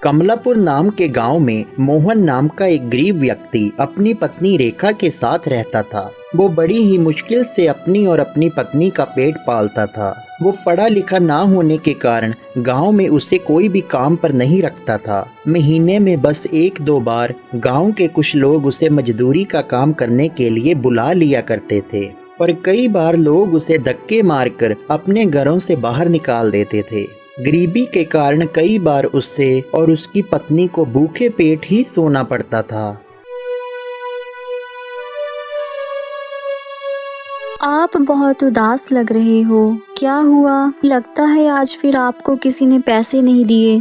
कमलापुर नाम के गांव में मोहन नाम का एक गरीब व्यक्ति अपनी पत्नी रेखा के साथ रहता था। वो बड़ी ही मुश्किल से अपनी और अपनी पत्नी का पेट पालता था। वो पढ़ा लिखा ना होने के कारण गांव में उसे कोई भी काम पर नहीं रखता था। महीने में बस 1-2 बार गांव के कुछ लोग उसे मजदूरी का काम करने के लिए बुला लिया करते थे और कई बार लोग उसे धक्के मारकर अपने घरों से बाहर निकाल देते थे। गरीबी के कारण कई बार उससे और उसकी पत्नी को भूखे पेट ही सोना पड़ता था। आप बहुत उदास लग रहे हो, क्या हुआ? लगता है आज फिर आपको किसी ने पैसे नहीं दिए।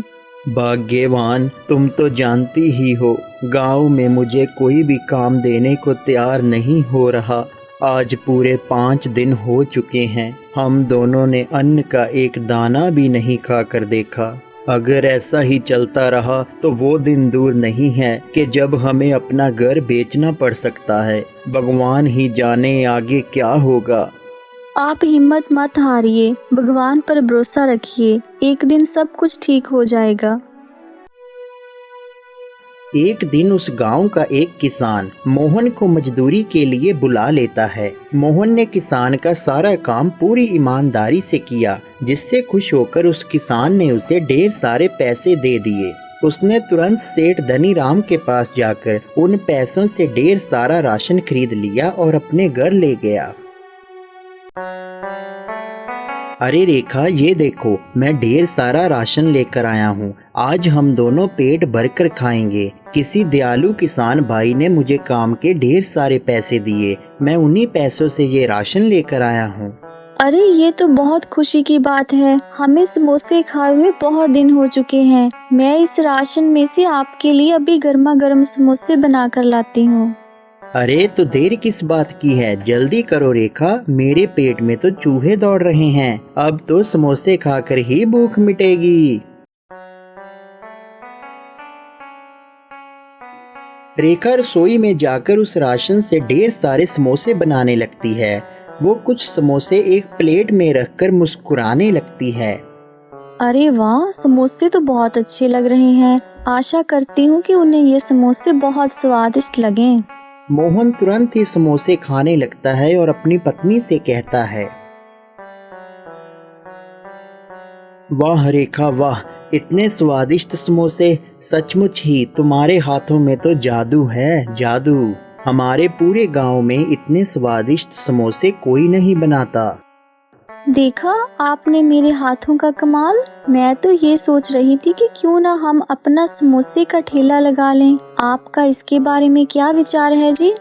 भाग्यवान, तुम तो जानती ही हो, गांव में मुझे कोई भी काम देने को तैयार नहीं हो रहा। आज पूरे 5 दिन हो चुके हैं, हम दोनों ने अन्न का एक दाना भी नहीं खाकर देखा। अगर ऐसा ही चलता रहा तो वो दिन दूर नहीं है कि जब हमें अपना घर बेचना पड़ सकता है। भगवान ही जाने आगे क्या होगा। आप हिम्मत मत हारिए, भगवान पर भरोसा रखिए, एक दिन सब कुछ ठीक हो जाएगा। एक दिन उस गांव का एक किसान मोहन को मजदूरी के लिए बुला लेता है। मोहन ने किसान का सारा काम पूरी ईमानदारी से किया, जिससे खुश होकर उस किसान ने उसे ढेर सारे पैसे दे दिए। उसने तुरंत सेठ धनीराम के पास जाकर उन पैसों से ढेर सारा राशन खरीद लिया और अपने घर ले गया। अरे रेखा, ये देखो, मैं ढेर सारा राशन लेकर आया हूँ। आज हम दोनों पेट भरकर खाएंगे। किसी दयालु किसान भाई ने मुझे काम के ढेर सारे पैसे दिए, मैं उन्हीं पैसों से ये राशन लेकर आया हूँ। अरे ये तो बहुत खुशी की बात है, हमें समोसे खाए हुए बहुत दिन हो चुके हैं। मैं इस राशन में से आपके लिए अभी गर्मा गर्म समोसे बना कर लाती हूँ। अरे तो देर किस बात की है, जल्दी करो रेखा, मेरे पेट में तो चूहे दौड़ रहे हैं। अब तो समोसे खाकर ही भूख मिटेगी। रेखा रसोई में जाकर उस राशन से ढेर सारे समोसे बनाने लगती है। वो कुछ समोसे एक प्लेट में रखकर मुस्कुराने लगती है। अरे वाह, समोसे तो बहुत अच्छे लग रहे हैं। आशा करती हूँ कि उन्हें ये समोसे बहुत स्वादिष्ट लगें। मोहन तुरंत ही समोसे खाने लगता है और अपनी पत्नी से कहता है, वाह रेखा वाह, इतने स्वादिष्ट समोसे, सचमुच ही तुम्हारे हाथों में तो जादू है, जादू। हमारे पूरे गांव में इतने स्वादिष्ट समोसे कोई नहीं बनाता। देखा आपने मेरे हाथों का कमाल। मैं तो ये सोच रही थी कि क्यों ना हम अपना समोसे का ठेला लगा लें। आपका इसके बारे में क्या विचार है जी?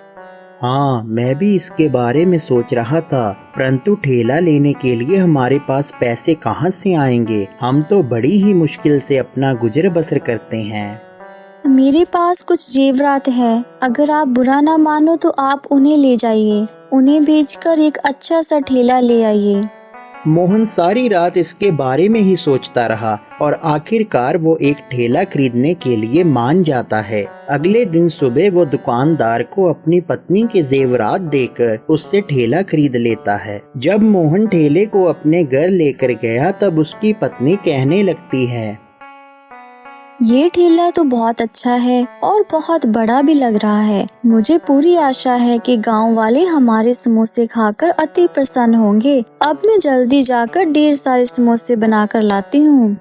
हाँ, मैं भी इसके बारे में सोच रहा था, परंतु ठेला लेने के लिए हमारे पास पैसे कहाँ से आएंगे? हम तो बड़ी ही मुश्किल से अपना गुजर बसर करते हैं। मेरे पास कुछ जेवरात है, अगर आप बुरा ना मानो तो आप उन्हें ले जाइए। उन्हें बेचकर एक अच्छा सा ठेला ले आइए। मोहन सारी रात इसके बारे में ही सोचता रहा और आखिरकार वो एक ठेला खरीदने के लिए मान जाता है। अगले दिन सुबह वो दुकानदार को अपनी पत्नी के जेवरात देकर उससे ठेला खरीद लेता है। जब मोहन ठेले को अपने घर लेकर गया तब उसकी पत्नी कहने लगती है, ये ठेला तो बहुत अच्छा है और बहुत बड़ा भी लग रहा है। मुझे पूरी आशा है कि गांव वाले हमारे समोसे खाकर अति प्रसन्न होंगे। अब मैं जल्दी जाकर ढेर सारे समोसे बनाकर लाती हूँ।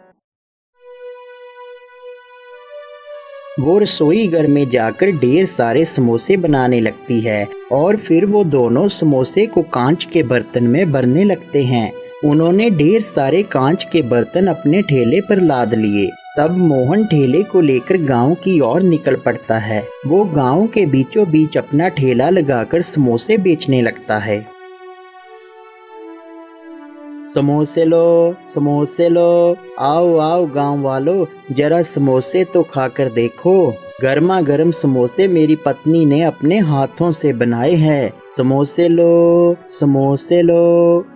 वो रसोई घर में जाकर ढेर सारे समोसे बनाने लगती है और फिर वो दोनों समोसे को कांच के बर्तन में भरने लगते हैं। उन्होंने ढेर सारे कांच के बर्तन अपने ठेले पर लाद लिए। तब मोहन ठेले को लेकर गांव की ओर निकल पड़ता है। वो गांव के बीचों बीच अपना ठेला लगाकर समोसे बेचने लगता है। समोसे लो, समोसे लो, आओ आओ गांव वालों, जरा समोसे तो खाकर देखो। गर्मा गर्म समोसे मेरी पत्नी ने अपने हाथों से बनाए हैं। समोसे लो, समोसे लो।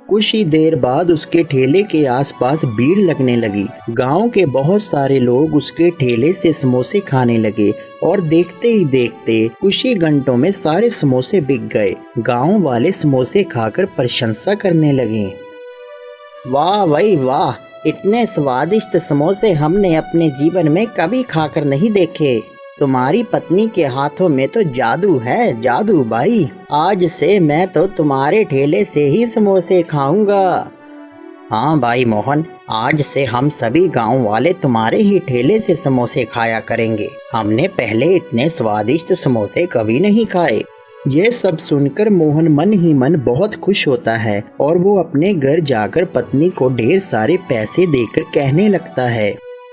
कुछ ही देर बाद उसके ठेले के आसपास भीड़ लगने लगी। गांव के बहुत सारे लोग उसके ठेले से समोसे खाने लगे और देखते ही देखते कुछ ही घंटों में सारे समोसे बिक गए। गांव वाले समोसे खाकर प्रशंसा करने लगे। वाह भाई वाह, इतने स्वादिष्ट समोसे हमने अपने जीवन में कभी खाकर नहीं देखे। तुम्हारी पत्नी के हाथों में तो जादू है, जादू भाई। आज से मैं तो तुम्हारे ठेले से ही समोसे खाऊंगा। हाँ भाई मोहन, आज से हम सभी गांव वाले तुम्हारे ही ठेले से समोसे खाया करेंगे। हमने पहले इतने स्वादिष्ट समोसे कभी नहीं खाए। ये सब सुनकर मोहन मन ही मन बहुत खुश होता है और वो अपने घर जाकर पत्नी को ढेर सारे पैसे देकर कहने लगता है,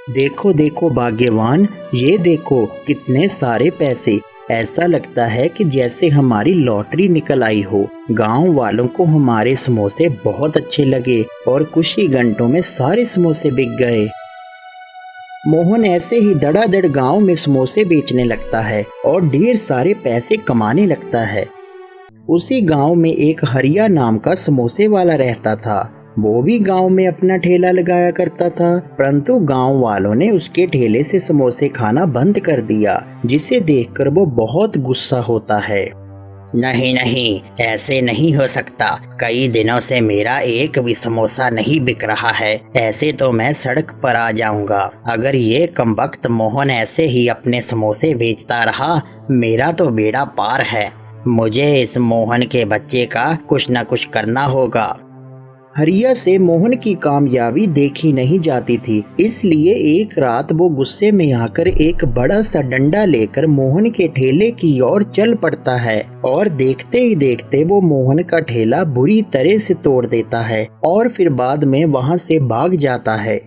देखो देखो भाग्यवान, ये देखो कितने सारे पैसे। ऐसा लगता है कि जैसे हमारी लॉटरी निकल आई हो। गांव वालों को हमारे समोसे बहुत अच्छे लगे और कुछ ही घंटों में सारे समोसे बिक गए। मोहन ऐसे ही धड़ाधड़ गांव में समोसे बेचने लगता है और ढेर सारे पैसे कमाने लगता है। उसी गांव में एक हरिया नाम का समोसे वाला रहता था। वो भी गांव में अपना ठेला लगाया करता था, परंतु गांव वालों ने उसके ठेले से समोसे खाना बंद कर दिया, जिसे देखकर वो बहुत गुस्सा होता है। नहीं नहीं, ऐसे नहीं हो सकता। कई दिनों से मेरा एक भी समोसा नहीं बिक रहा है। ऐसे तो मैं सड़क पर आ जाऊंगा। अगर ये कमबख्त मोहन ऐसे ही अपने समोसे बेचता रहा, मेरा तो बेड़ा पार है। मुझे इस मोहन के बच्चे का कुछ न कुछ करना होगा। हरिया से मोहन की कामयाबी देखी नहीं जाती थी, इसलिए एक रात वो गुस्से में आकर एक बड़ा सा डंडा लेकर मोहन के ठेले की ओर चल पड़ता है और देखते ही देखते वो मोहन का ठेला बुरी तरह से तोड़ देता है और फिर बाद में वहां से भाग जाता है।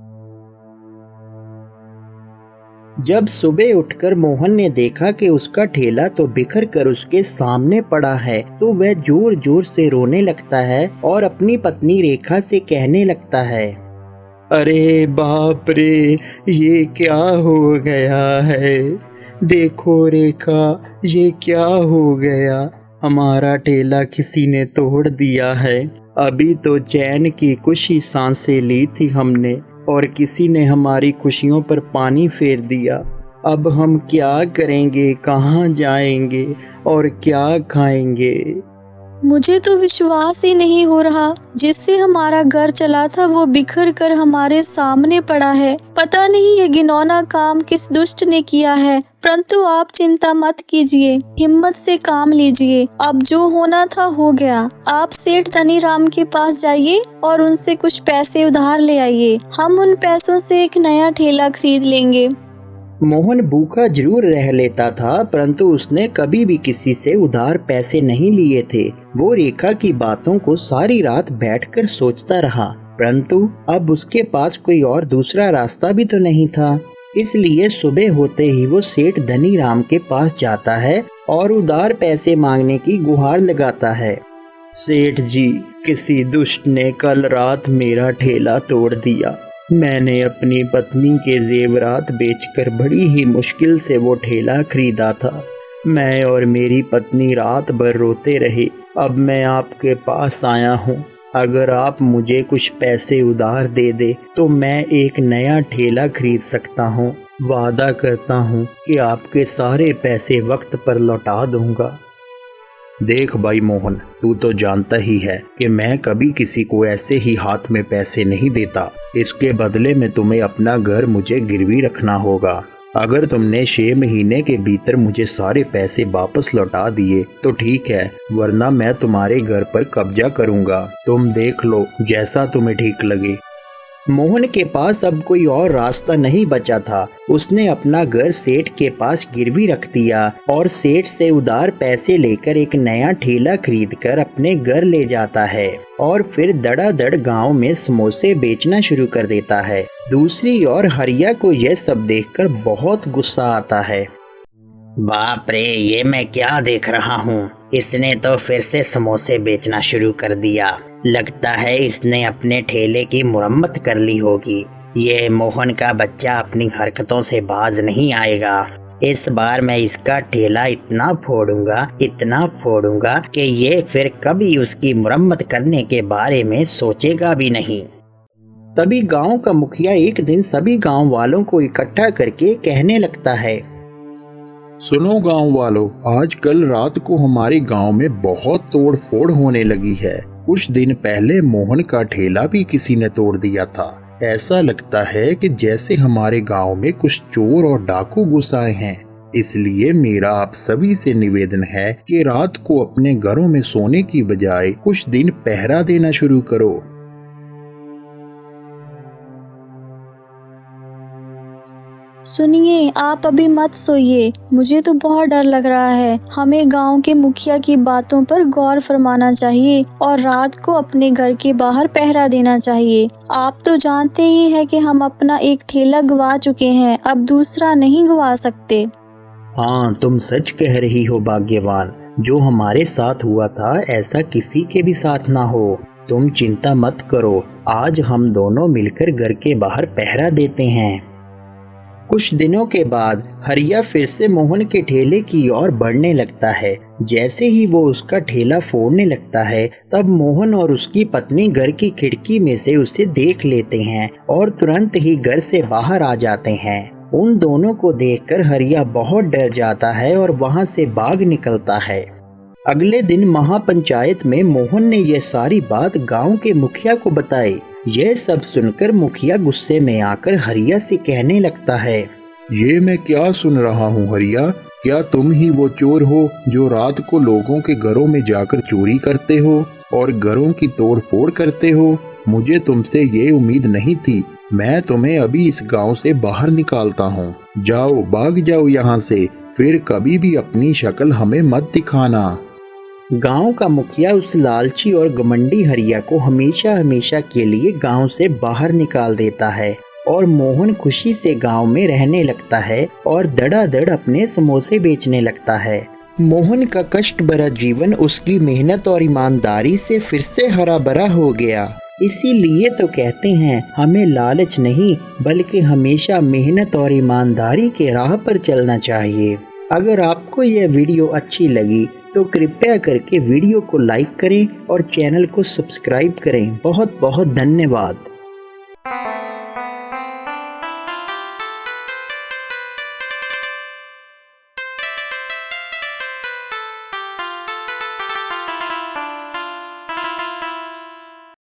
जब सुबह उठकर मोहन ने देखा कि उसका ठेला तो बिखर कर उसके सामने पड़ा है, तो वह जोर जोर से रोने लगता है और अपनी पत्नी रेखा से कहने लगता है, अरे बाप रे, ये क्या हो गया है। देखो रेखा, ये क्या हो गया। हमारा ठेला किसी ने तोड़ दिया है। अभी तो चैन की कुछ ही सांसें ली थी हमने और किसी ने हमारी खुशियों पर पानी फेर दिया। अब हम क्या करेंगे, कहाँ जाएंगे और क्या खाएंगे। मुझे तो विश्वास ही नहीं हो रहा, जिससे हमारा घर चला था वो बिखर कर हमारे सामने पड़ा है। पता नहीं ये घिनौना काम किस दुष्ट ने किया है, परंतु आप चिंता मत कीजिए, हिम्मत से काम लीजिए। अब जो होना था हो गया। आप सेठ धनीराम के पास जाइए और उनसे कुछ पैसे उधार ले आइए। हम उन पैसों से एक नया ठेला खरीद लेंगे। मोहन भूखा जरूर रह लेता था, परंतु उसने कभी भी किसी से उधार पैसे नहीं लिए थे। वो रेखा की बातों को सारी रात बैठकर सोचता रहा, परंतु अब उसके पास कोई और दूसरा रास्ता भी तो नहीं था। इसलिए सुबह होते ही वो सेठ धनीराम के पास जाता है और उधार पैसे मांगने की गुहार लगाता है। सेठ जी, किसी दुष्ट ने कल रात मेरा ठेला तोड़ दिया। मैंने अपनी पत्नी के जेवरात बेचकर बड़ी ही मुश्किल से वो ठेला खरीदा था। मैं और मेरी पत्नी रात भर रोते रहे। अब मैं आपके पास आया हूँ। अगर आप मुझे कुछ पैसे उधार दे दे तो मैं एक नया ठेला खरीद सकता हूँ। वादा करता हूँ कि आपके सारे पैसे वक्त पर लौटा दूंगा। देख भाई मोहन, तू तो जानता ही है कि मैं कभी किसी को ऐसे ही हाथ में पैसे नहीं देता। इसके बदले में तुम्हें अपना घर मुझे गिरवी रखना होगा। अगर तुमने 6 महीने के भीतर मुझे सारे पैसे वापस लौटा दिए तो ठीक है, वरना मैं तुम्हारे घर पर कब्जा करूंगा। तुम देख लो, जैसा तुम्हें ठीक लगे। मोहन के पास अब कोई और रास्ता नहीं बचा था। उसने अपना घर सेठ के पास गिरवी रख दिया और सेठ से उधार पैसे लेकर एक नया ठेला खरीदकर अपने घर ले जाता है और फिर धड़ाधड़ गांव में समोसे बेचना शुरू कर देता है। दूसरी ओर हरिया को यह सब देखकर बहुत गुस्सा आता है। बाप रे, ये मैं क्या देख रहा हूँ। इसने तो फिर से समोसे बेचना शुरू कर दिया। लगता है इसने अपने ठेले की मुरम्मत कर ली होगी। ये मोहन का बच्चा अपनी हरकतों से बाज नहीं आएगा। इस बार मैं इसका ठेला इतना फोड़ूंगा कि ये फिर कभी उसकी मुरम्मत करने के बारे में सोचेगा भी नहीं। तभी गांव का मुखिया एक दिन सभी गांव वालों को इकट्ठा करके कहने लगता है, सुनो गांव वालों, आज कल रात को हमारे गांव में बहुत तोड़ फोड़ होने लगी है। कुछ दिन पहले मोहन का ठेला भी किसी ने तोड़ दिया था। ऐसा लगता है कि जैसे हमारे गांव में कुछ चोर और डाकू घुस आए हैं। इसलिए मेरा आप सभी से निवेदन है कि रात को अपने घरों में सोने की बजाय कुछ दिन पहरा देना शुरू करो। सुनिए, आप अभी मत सोइए, मुझे तो बहुत डर लग रहा है। हमें गांव के मुखिया की बातों पर गौर फरमाना चाहिए और रात को अपने घर के बाहर पहरा देना चाहिए। आप तो जानते ही हैं कि हम अपना एक ठेला गवा चुके हैं, अब दूसरा नहीं गवा सकते। हाँ, तुम सच कह रही हो भाग्यवान। जो हमारे साथ हुआ था ऐसा किसी के भी साथ ना हो। तुम चिंता मत करो, आज हम दोनों मिलकर घर के बाहर पहरा देते हैं। कुछ दिनों के बाद हरिया फिर से मोहन के ठेले की ओर बढ़ने लगता है। जैसे ही वो उसका ठेला फोड़ने लगता है तब मोहन और उसकी पत्नी घर की खिड़की में से उसे देख लेते हैं और तुरंत ही घर से बाहर आ जाते हैं। उन दोनों को देखकर हरिया बहुत डर जाता है और वहां से भाग निकलता है। अगले दिन महापंचायत में मोहन ने यह सारी बात गांव के मुखिया को बताई। यह सब सुनकर मुखिया गुस्से में आकर हरिया से कहने लगता है, ये मैं क्या सुन रहा हूँ हरिया? क्या तुम ही वो चोर हो जो रात को लोगों के घरों में जाकर चोरी करते हो और घरों की तोड़ फोड़ करते हो? मुझे तुमसे ये उम्मीद नहीं थी। मैं तुम्हें अभी इस गांव से बाहर निकालता हूँ। जाओ, भाग जाओ यहाँ से, फिर कभी भी अपनी शक्ल हमें मत दिखाना। गांव का मुखिया उस लालची और घमंडी हरिया को हमेशा हमेशा के लिए गांव से बाहर निकाल देता है और मोहन खुशी से गांव में रहने लगता है और धड़ाधड़ अपने समोसे बेचने लगता है। मोहन का कष्ट भरा जीवन उसकी मेहनत और ईमानदारी से फिर से हरा भरा हो गया। इसीलिए तो कहते हैं, हमें लालच नहीं बल्कि हमेशा मेहनत और ईमानदारी के राह पर चलना चाहिए। अगर आपको यह वीडियो अच्छी लगी तो कृपया करके वीडियो को लाइक करें और चैनल को सब्सक्राइब करें। बहुत बहुत धन्यवाद।